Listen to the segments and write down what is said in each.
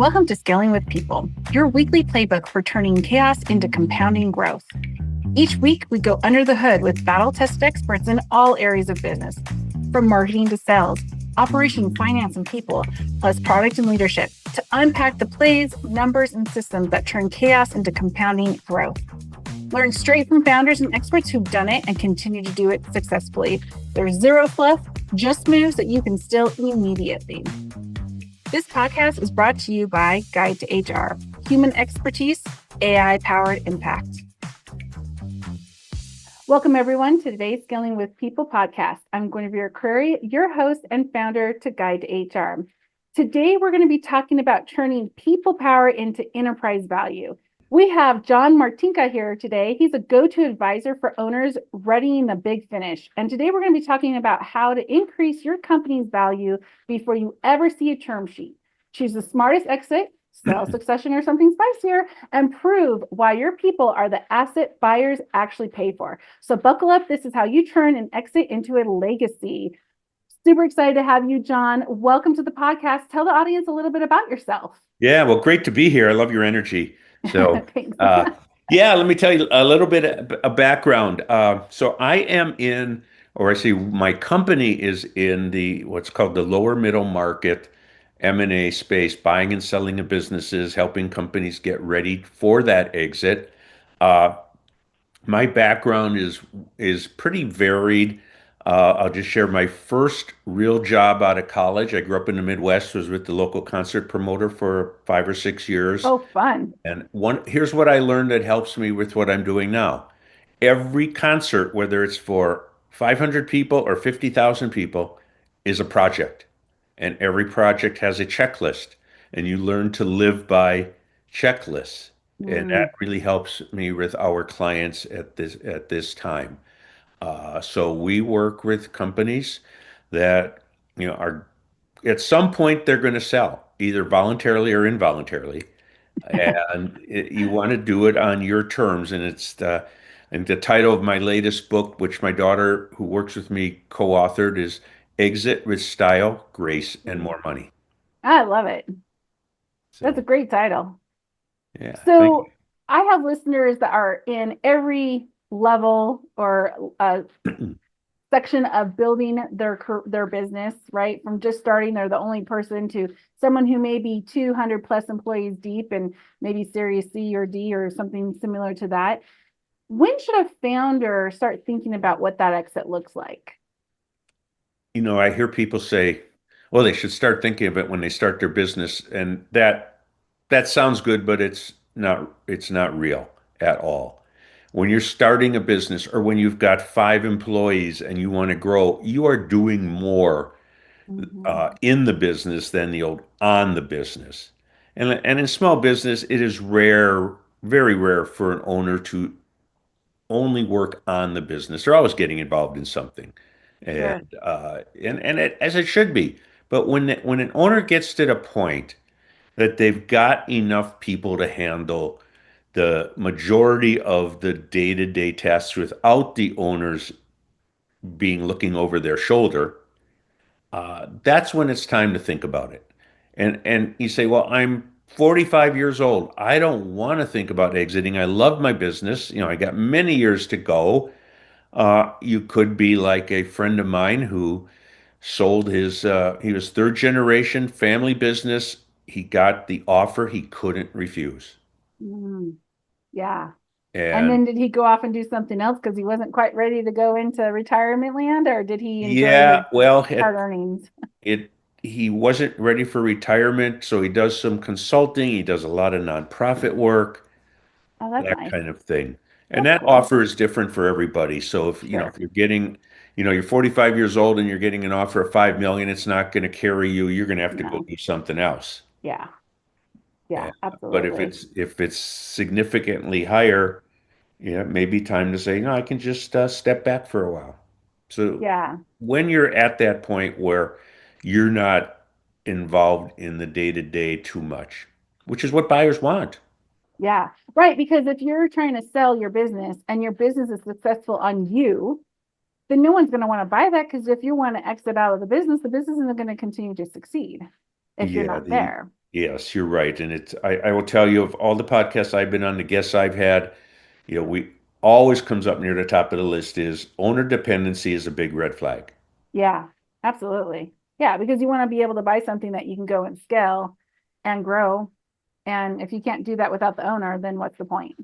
Welcome to Scaling with People, your weekly playbook for turning chaos into compounding growth. Each week, we go under the hood with battle-tested experts in all areas of business, from marketing to sales, operations, finance, and people, plus product and leadership, to unpack the plays, numbers, and systems that turn chaos into compounding growth. Learn straight from founders and experts who've done it and continue to do it successfully. There's zero fluff, just moves that you can steal immediately. This podcast is brought to you by Guide to HR, human expertise, AI-powered impact. Welcome, everyone, to today's Scaling with People podcast. I'm Guinevere Curry, your host and founder to Guide to HR. Today, we're going to be talking about turning people power into enterprise value. We have John Martinka here today. He's a go-to advisor for owners readying the big finish. And today we're going to be talking about how to increase your company's value before you ever see a term sheet. Choose the smartest exit, sell succession or something spicier, and prove why your people are the asset buyers actually pay for. So buckle up. This is how you turn an exit into a legacy. Super excited to have you, John. Welcome to the podcast. Tell the audience a little bit about yourself. Yeah, well, great to be here. I love your energy. So, let me tell you a little bit of background. So I am in, or I say my company is in the what's called the lower middle market M&A space, buying and selling of businesses, helping companies get ready for that exit. Uh, my background is pretty varied. I'll just share my first real job out of college. I grew up in the Midwest, was with the local concert promoter for 5 or 6 years. Oh, fun. And here's what I learned that helps me with what I'm doing now. Every concert, whether it's for 500 people or 50,000 people, is a project. And every project has a checklist. And you learn to live by checklists. And that really helps me with our clients at this time. So we work with companies that, are at some point they're going to sell, either voluntarily or involuntarily. And you want to do it on your terms. And the title of my latest book, which my daughter, who works with me, co-authored, is Exit with Style, Grace, and More Money. I love it. That's a So, great title. yeah, thank So I have listeners that are in every level or you. section of building their business, right? From just starting, they're the only person, to someone who may be 200 plus employees deep and maybe Series C or D or something similar to that. When should a founder start thinking about what that exit looks like? I hear people say, well, they should start thinking of it when they start their business, and that sounds good, but it's not real at all. When you're starting a business or when you've got 5 employees and you want to grow, you are doing more in the business than the old on the business. And in small business, it is rare, very rare for an owner to only work on the business. They're always getting involved in something, and Sure. as it should be. But when an owner gets to the point that they've got enough people to handle the majority of the day-to-day tasks without the owners being looking over their shoulder, that's when it's time to think about it. And you say, well, I'm 45 years old. I don't want to think about exiting. I love my business. I got many years to go. You could be like a friend of mine who sold he was third generation family business. He got the offer he couldn't refuse. Mm, yeah. And And then did he go off and do something else because he wasn't quite ready to go into retirement land, or did he enjoy his yeah, well, hard earnings? it he wasn't ready for retirement, so he does some consulting. He does a lot of nonprofit work, Oh, that's that nice. kind of thing. And That's that cool. offer is different for everybody. So Sure. if you're getting, you're 45 years old and you're getting an offer of 5 million, it's not going to carry you. You're going to have to go No. do something else. Yeah. Yeah, And, but if absolutely. it's significantly higher, it may be time to say, no, I can just step back for a while. So Yeah. when you're at that point where you're not involved in the day-to-day too much, which is what buyers want. Yeah. Right. Because if you're trying to sell your business and your business is successful on you, then no one's going to want to buy that, because if you want to exit out of the business isn't going to continue to succeed if you're Yeah, not there. Yes, you're right. And I will tell you of all the podcasts I've been on, the guests I've had, we always comes up near the top of the list is owner dependency is a big red flag. Yeah, absolutely. Yeah, because you want to be able to buy something that you can go and scale and grow. And if you can't do that without the owner, then what's the point?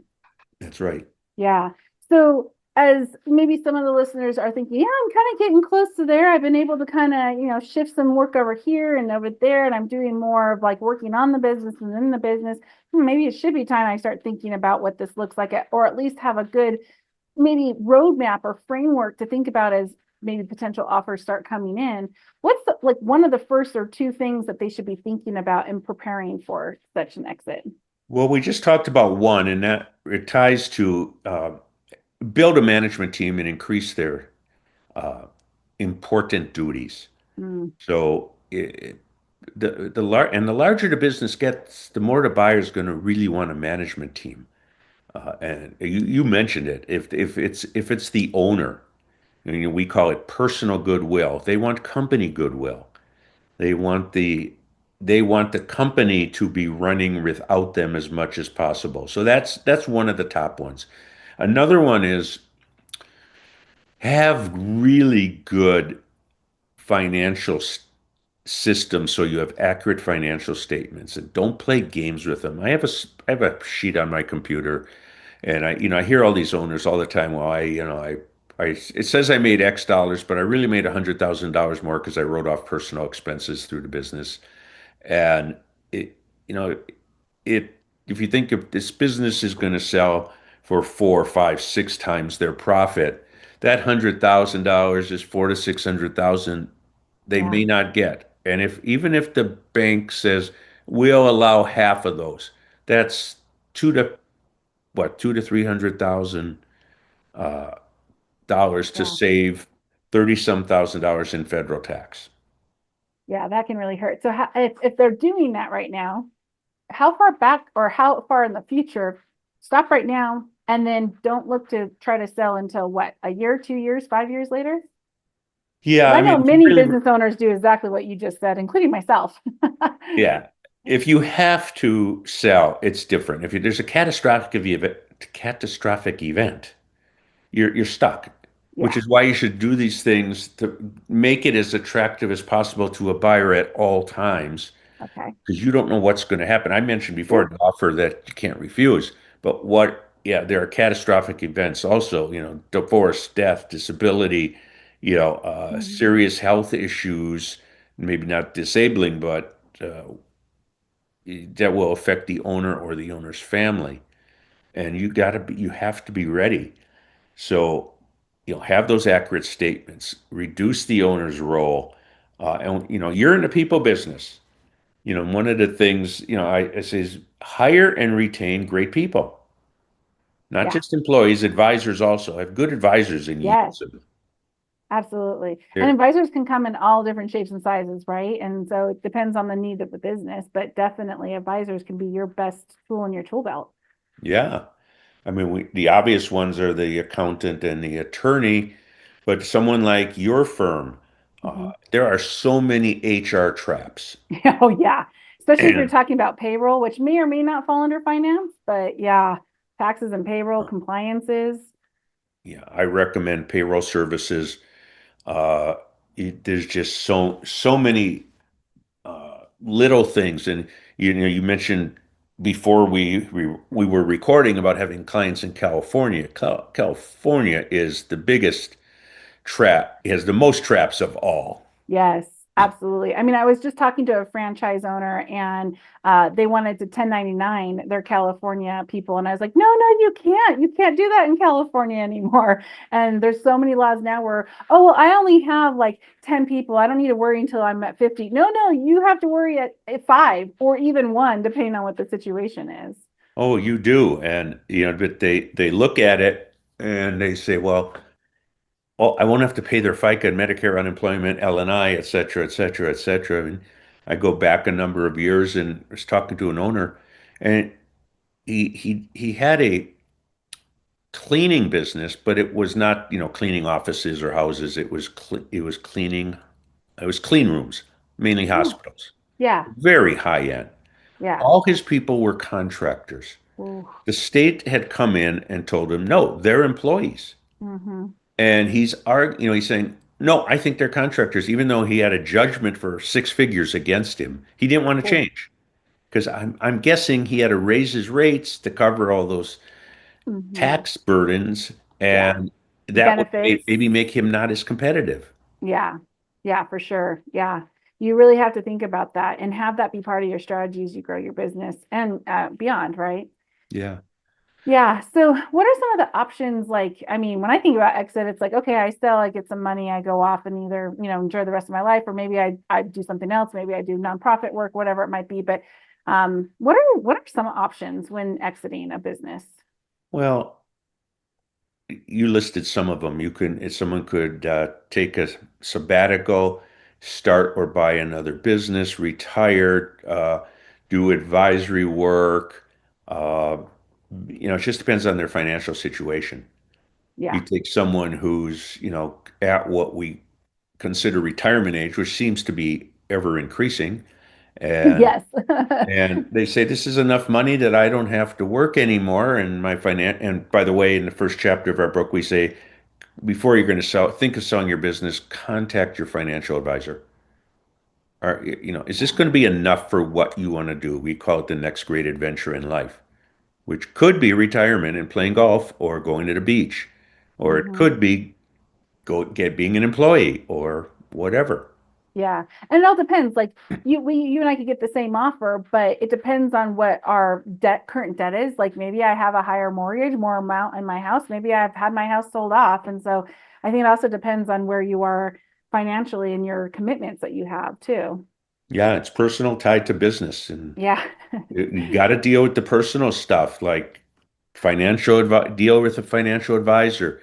That's right. Yeah. So as maybe some of the listeners are thinking, yeah, I'm kind of getting close to there. I've been able to kind of, shift some work over here and over there, and I'm doing more of like working on the business and in the business. Maybe it should be time I start thinking about what this looks like, or at least have a good maybe roadmap or framework to think about as maybe potential offers start coming in. What's like one of the first or two things that they should be thinking about and preparing for such an exit? Well, we just talked about one, and that it ties to build a management team and increase their uh, important duties. Mm, So the larger the business gets, the more the buyer is going to really want a management team. And you mentioned it. If it's the owner, we call it personal goodwill. They want company goodwill. They want the they want the company to be running without them as much as possible. So that's one of the top ones. Another one is have really good financial systems so you have accurate financial statements and don't play games with them. I have a sheet on my computer and I hear all these owners all the time. Well, it says I made X dollars, but I really made $100,000 more because I wrote off personal expenses through the business. And it, you know, it if you think if this business is going to sell for four, five, six times their profit, that $100,000 is 400,000 to 600,000 they yeah, may not get. And if even if the bank says we'll allow half of those, that's two to what, 200,000 to 300,000 dollars to yeah. save 30 some thousand dollars in federal tax. Yeah, that can really hurt. So if they're doing that right now, how far back or how far in the future, stop right now and then don't look to try to sell until what, a year, 2 years, 5 years later? Yeah, Because I I know mean, if you many really, business owners do exactly what you just said, including myself. yeah, if you have to sell, it's different. If there's a catastrophic event, you're stuck, which Yeah. is why you should do these things to make it as attractive as possible to a buyer at all times, Okay. because you don't know what's going to happen. I mentioned before Sure. an offer that you can't refuse, but yeah, there are catastrophic events also, divorce, death, disability, Mhm. serious health issues, maybe not disabling, but that will affect the owner or the owner's family. And you have to be ready. So, have those accurate statements, reduce the owner's role. And, you're in the people business. One of the things, I say is hire and retain great people, not Yeah. just employees, advisors also. Have good advisors and Yes. use them. Absolutely. And They're, advisors can come in all different shapes and sizes, right? And so it depends on the need of the business, but definitely advisors can be your best tool in your tool belt. yeah. I mean, the obvious ones are the accountant and the attorney, but someone like your firm, Mhm. there are so many HR traps. Oh, yeah. Especially if you're And talking about payroll, which may or may not fall under finance, but yeah, taxes and payroll compliances. yeah, I recommend payroll services. Uh, there's just so many little things, and you mentioned before we were recording about having clients in California. California is the biggest trap. It has the most traps of all. Yes, absolutely. I mean, I was just talking to a franchise owner and they wanted to 1099 their California people. And I was like, no, no, you can't. You can't do that in California anymore. And there's so many laws now where, oh, well, I only have like 10 people. I don't need to worry until I'm at 50. No, no, you have to worry at five or even one, depending on what the situation is. Oh, you do, and but they look at it and they say, well, oh, I won't have to pay their FICA and Medicare, unemployment, L&I, et cetera, et cetera, et cetera. And I go back a number of years and was talking to an owner, and he had a cleaning business, but it was not, cleaning offices or houses. It was clean rooms, mainly Oh, hospitals, yeah. very high end. Yeah. All his people were contractors. Ooh. The state had come in and told him, no, they're employees. Mm-hmm. And he's saying, no, I think they're contractors, even though he had a judgment for six figures against him. He didn't want to Ooh. change because I'm guessing he had to raise his rates to cover all those Mm-hmm. tax burdens, Yeah. and that would Benefits. maybe make him not as competitive. Yeah. Yeah, for sure. Yeah. You really have to think about that and have that be part of your strategy as you grow your business and beyond, right? Yeah. Yeah. So, what are some of the options? Like, I mean, when I think about exit, it's like, okay, I sell, I get some money, I go off and either, enjoy the rest of my life, or maybe I do something else. Maybe I do nonprofit work, whatever it might be. But what are some options when exiting a business? Well, you listed some of them. If someone could take a sabbatical, start or buy another business, retire, do advisory work. Uh, it just depends on their financial situation. You Yeah. take someone who's, at what we consider retirement age, which seems to be ever increasing, and Yes. they say this is enough money that I don't have to work anymore. And by the way, in the first chapter of our book, we say before you're going to think of selling your business, contact your financial advisor. Is this Yeah. going to be enough for what you want to do? We call it the next great adventure in life, which could be retirement and playing golf or going to the beach, or it Hmm. could be being an employee or whatever. Yeah. And it all depends. Like you and I could get the same offer, but it depends on what our current debt is. Like maybe I have a higher mortgage, more amount in my house. Maybe I've had my house sold off. And so I think it also depends on where you are financially and your commitments that you have too. Yeah, it's personal tied to business, and Yeah. you got to deal with the personal stuff like deal with a financial advisor,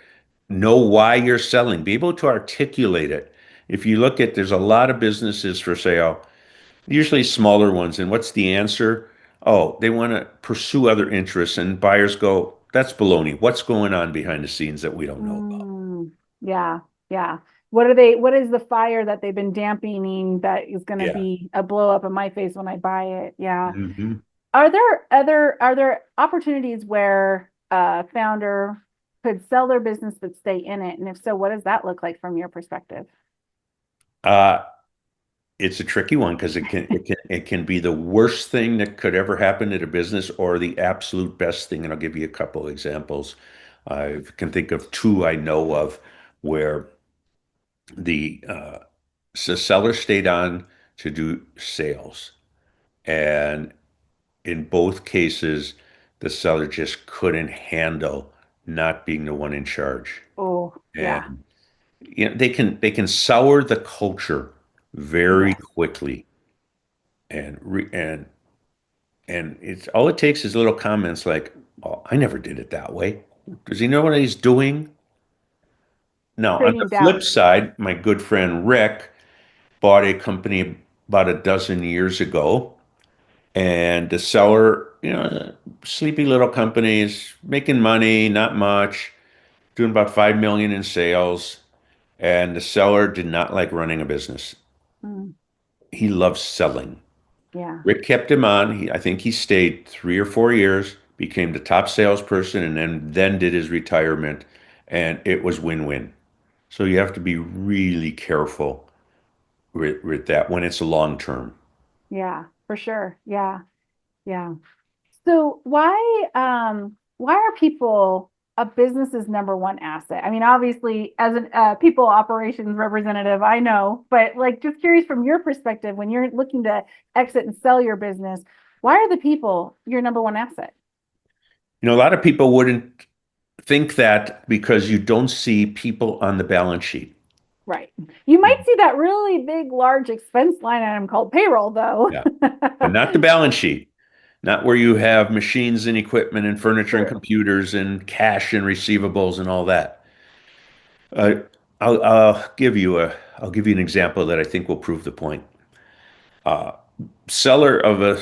know why you're selling, be able to articulate it. If you look at, there's a lot of businesses for sale, usually smaller ones. And what's the answer? Oh, they want to pursue other interests, and buyers go, that's baloney. What's going on behind the scenes that we don't know about? Mm, yeah. Yeah. What is the fire that they've been dampening that is going to Yeah. be a blow up in my face when I buy it? Yeah. Hmm. Are there opportunities where a founder could sell their business but stay in it? And if so, what does that look like from your perspective? Uh, it's a tricky one because it can be the worst thing that could ever happen to the business or the absolute best thing. And I'll give you a couple examples. I can think of two I know of where the seller stayed on to do sales, and in both cases, the seller just couldn't handle not being the one in charge. Oh, yeah. And they can sour the culture very Yes. quickly, and it's all it takes is little comments like, "Oh, I never did it that way." Does he know what he's doing? Now, on the Creating flip doubt. side, my good friend Rick bought a company about a dozen years ago, and the seller, sleepy little companies, making money, not much, doing about 5 million in sales, and the seller did not like running a business. Mm, He loves selling. yeah. Rick kept him on. I think he stayed 3 or 4 years, became the top salesperson, and then did his retirement, and it was win-win. So you have to be really careful with that when it's long term. Yeah, for sure. Yeah. Yeah. So why are people a business's number one asset? I mean, obviously, as an people operations representative, I know, but like just curious from your perspective, when you're looking to exit and sell your business, why are the people your number one asset? A lot of people wouldn't think that because you don't see people on the balance sheet. Right. You might see that really big, large expense line item called payroll, though. Yeah. But not the balance sheet, not where you have machines and equipment and furniture and True. computers and cash and receivables and all that. Uh, I'll give you an example that I think will prove the point. Seller of a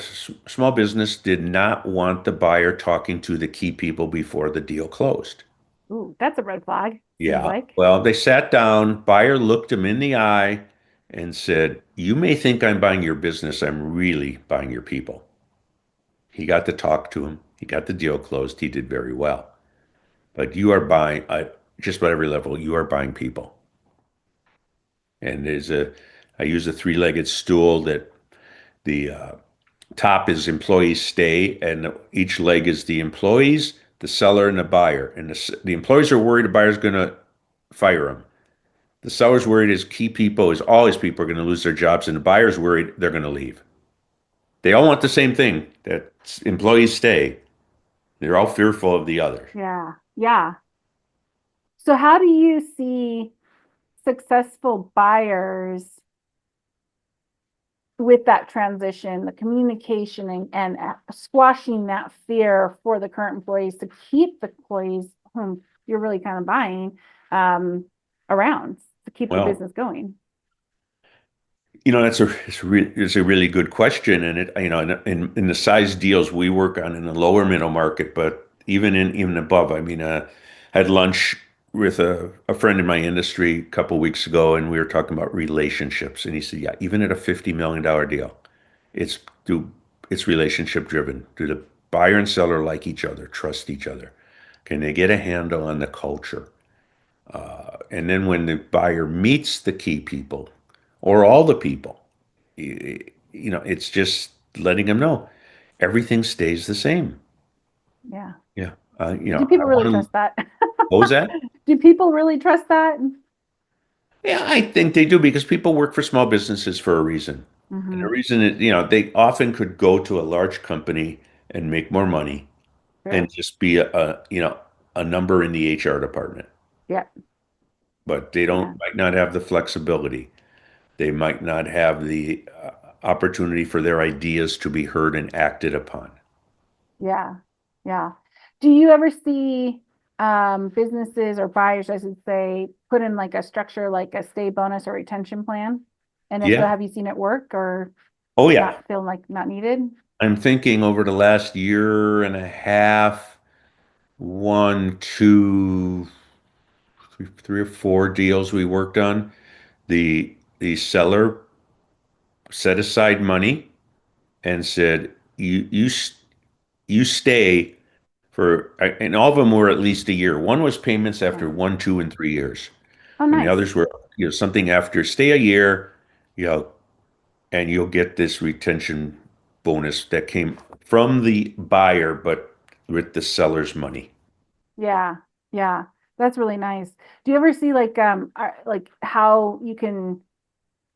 small business did not want the buyer talking to the key people before the deal closed. Ooh, that's a red flag, seems Yeah. like. Well, they sat down, buyer looked him in the eye and said, "You may think I'm buying your business. I'm really buying your people." He got to talk to him. He got the deal closed. He did very well. But you are buying at just about every level, you are buying people. And I use a three-legged stool that the top is employees stay, and each leg is the employees, the seller, and the buyer. And the employees are worried the buyer's going to fire them. The seller's worried his key people, is all his people are going to lose their jobs, and the buyer's worried they're going to leave. They all want the same thing, that employees stay. They're all fearful of the other. Yeah. Yeah. So how do you see successful buyers with that transition, the communication and squashing that fear for the current employees to keep the employees whom you're really kind of buying around to keep the Well, business going? it's a really good question, and in the size deals we work on in the lower middle market, but even above. I mean, I had lunch with a friend in my industry a couple weeks ago, and we were talking about relationships, and he said, "Yeah, even at a $50 million deal, it's do it's relationship driven. Do the buyer and seller like each other, trust each other? Can they get a handle on the culture?" And then when the buyer meets the key people or all the people, it's just letting them know everything stays the same. Yeah. Yeah. Do I people really want to, trust that? what was that? Do people really trust that? Yeah, I think they do because people work for small businesses for a reason. And the Mm-hmm. reason they often could go to a large company and make more money and True. just be a number in the HR department. Yeah. But they Yeah. might not have the flexibility. They might not have the opportunity for their ideas to be heard and acted upon. Yeah. Yeah. Do you ever see businesses or buyers, I should say, put in like a structure like a stay bonus or retention plan? And if so, Yeah. have you seen it work or Oh, yeah. not feel like not needed? I'm thinking over the last year and a half, one, two, three or four deals we worked on, the seller set aside money and said, you stay for, and all of them were at least a year. One was payments Yeah. after 1, 2, and 3 years, Oh, and the nice. others were, something after stay a year, you know, and you'll get this retention bonus that came from the buyer, but with the seller's money. Yeah. Yeah. That's really nice. Do you ever see like how you can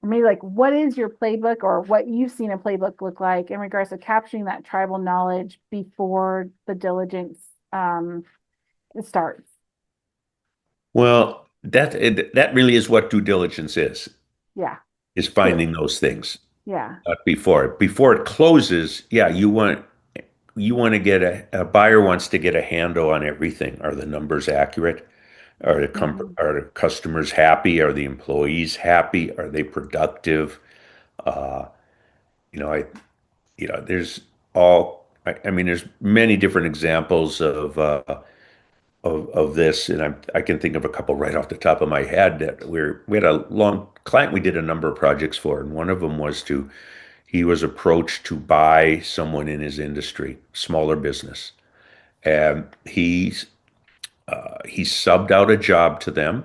maybe like what is your playbook or what you've seen a playbook look like in regards to capturing that tribal knowledge before the diligence um starts? Well, that really is what due diligence Yeah, is true. finding those things, Yeah. not before. Before it closes, yeah, you want to get a buyer wants to get a handle on everything. Are the numbers accurate? Hmm. Are the customers happy? Are the employees happy? Are they productive? Uh, you know, I there's I mean, there's many different examples of this, and I can think of a couple right off the top of my head that we had a long client we did a number of projects for, and one of them was he was approached to buy someone in his industry, smaller business, and he subbed out a job to them,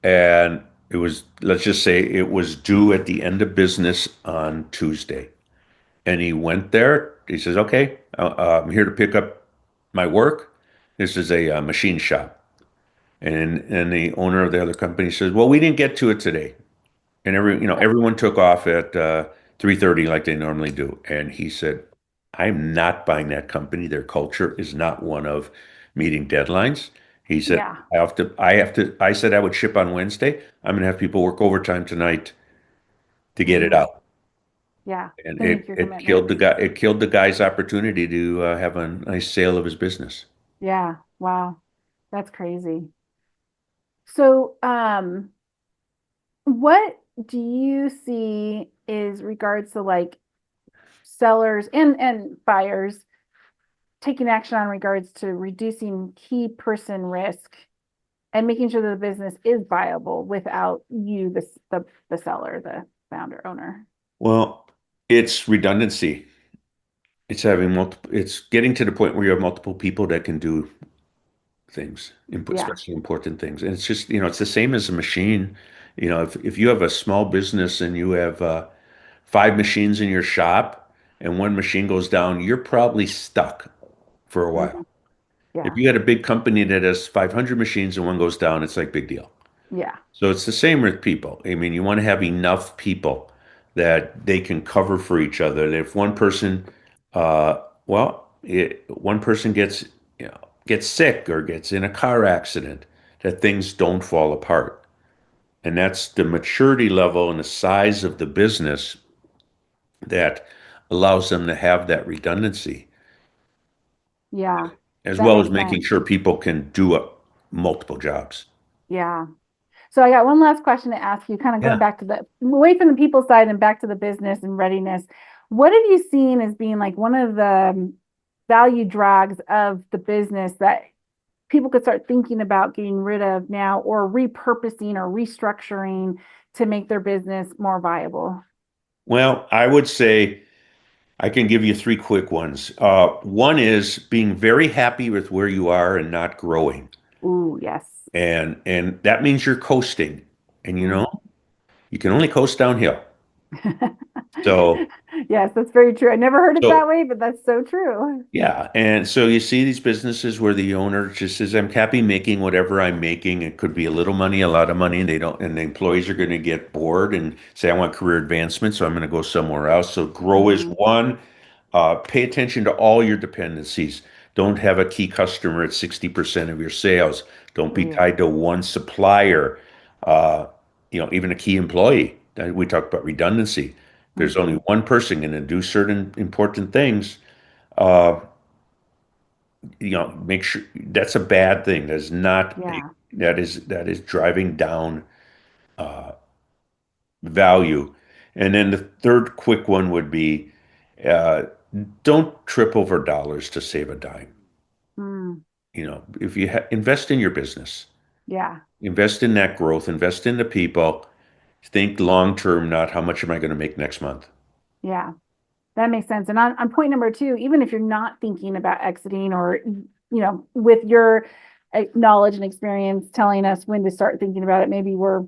and it was, let's just say it was due at the end of business on Tuesday. And he went there. He says, "Okay, I'm here to pick up my work. This is a machine shop." And the owner of the other company says, "Well, we didn't get to it today." And everyone took off at 3:30 like they normally do. And he said, "I'm not buying that company. Their culture is not one of meeting deadlines." He said, Yeah. I said I would ship on Wednesday. I'm gonna have people work overtime tonight to get it Hmm. out." Yeah. And To make your it killed commitments. the guy. It killed the guy's opportunity to have a nice sale of his business. Yeah. Wow. That's crazy. So, what do you see is regards to like sellers and buyers taking action on regards to reducing key person risk and making sure that the business is viable without you, the seller, the founder, owner? Well, it's redundancy. It's getting to the point where you have multiple people that can do things, Yeah. especially important things. And it's just, it's the same as a machine. If you have a small business and you have five machines in your shop and one machine goes down, you're probably stuck for a while. Mhm. If Yeah. you got a big company that has 500 machines and one goes down, it's like big deal. Yeah. So it's the same with people. I mean, you want to have enough people that they can cover for each other. That if one person, one person gets sick or gets in a car accident, that things don't fall apart. And that's the maturity level and the size of the business that allows them to have that redundancy, Yeah. as That well as makes making sense. sure people can do multiple jobs. Yeah. So I got one last question to ask you, kind of going Yeah. back to the away from the people side and back to the business and readiness. What have you seen as being like one of the value drags of the business that people could start thinking about getting rid of now or repurposing or restructuring to make their business more viable? Well, I would say I can give you three quick ones. One is being very happy with where you are and not growing. Ooh, yes. And that means you're coasting. And Mm. you can only coast downhill. So Yes, that's very true. I never heard it so that way, but that's so true. yeah. And so you see these businesses where the owner just says, I'm happy making whatever I'm making. It could be a little money, a lot of money, and they don't, and the employees are going to get bored and say, I want career advancement, so I'm going to go somewhere else. So grow is Hmm. one. Pay attention to all your dependencies. Don't have a key customer at 60% of your sales. Don't be Yeah. tied to one supplier, uh, even a key employee. We talked about redundancy. There's only Hmm. one person going to do certain important things. Uh, make sure that's a bad thing. That's not a, Yeah. that is driving down uh, value. And then the third quick one would be uh, don't trip over dollars to save a dime. Mm. If you invest in your business, Yeah. invest in that growth, invest in the people, think long term, not how much am I going to make next month. Yeah. That makes sense. And on point number two, even if you're not thinking about exiting or, with your knowledge and experience telling us when to start thinking about it, maybe we're,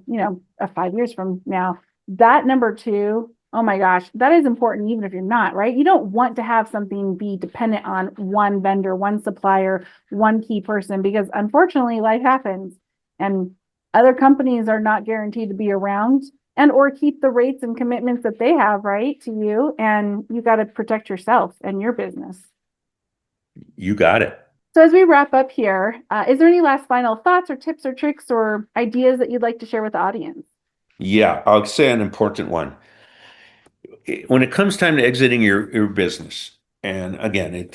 5 years from now, that number two, oh my gosh, that is important, even if you're not, right? You don't want to have something be dependent on one vendor, one supplier, one key person, because unfortunately life happens and other companies are not guaranteed to be around and or keep the rates and commitments that they have, right, to you. And you got to protect yourself and your business. You got it. So as we wrap up here, is there any last final thoughts or tips or tricks or ideas that you'd like to share with the audience? Yeah, I'll say an important one. When it comes time to exiting your business, and again, it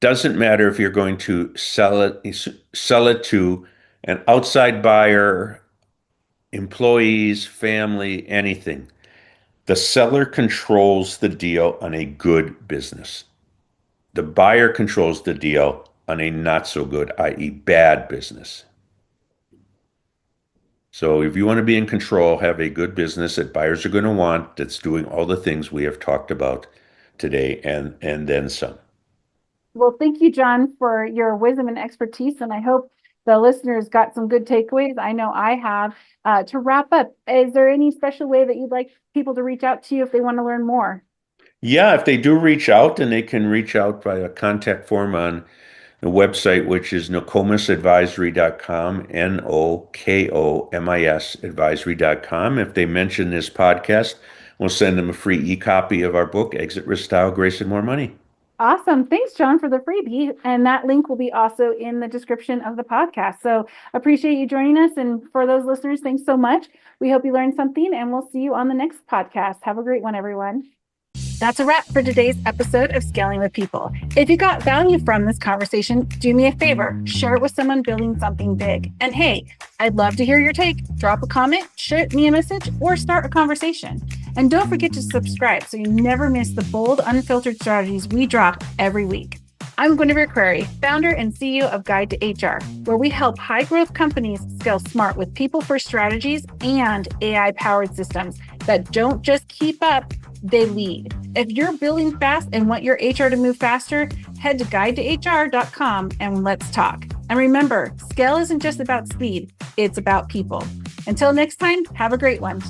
doesn't matter if you're going to sell it to an outside buyer, employees, family, anything. The seller controls the deal on a good business. The buyer controls the deal on a not so good, i.e., bad business. So if you want to be in control, have a good business that buyers are going to want, that's doing all the things we have talked about today and then some. Well, thank you, John, for your wisdom and expertise. And I hope the listeners got some good takeaways. I know I have. To wrap up, is there any special way that you'd like people to reach out to you if they want to learn more? Yeah, if they do reach out, and they can reach out by a contact form on the website, which is nokomisadvisory.com, Nokomis advisory.com. If they mention this podcast, we'll send them a free e-copy of our book, Exit Risk Style, Grace and More Money. Awesome. Thanks, John, for the freebie. And that link will be also in the description of the podcast. So appreciate you joining us. And for those listeners, thanks so much. We hope you learned something and we'll see you on the next podcast. Have a great one, everyone. That's a wrap for today's episode of Scaling with People. If you got value from this conversation, do me a favor, share it with someone building something big. And hey, I'd love to hear your take. Drop a comment, shoot me a message, or start a conversation. And don't forget to subscribe so you never miss the bold, unfiltered strategies we drop every week. I'm Guinevere Query, founder and CEO of Guide to HR, where we help high-growth companies scale smart with people-first strategies and AI-powered systems that don't just keep up, they lead. If you're building fast and want your HR to move faster, head to guidetohr.com and let's talk. And remember, scale isn't just about speed, it's about people. Until next time, have a great one.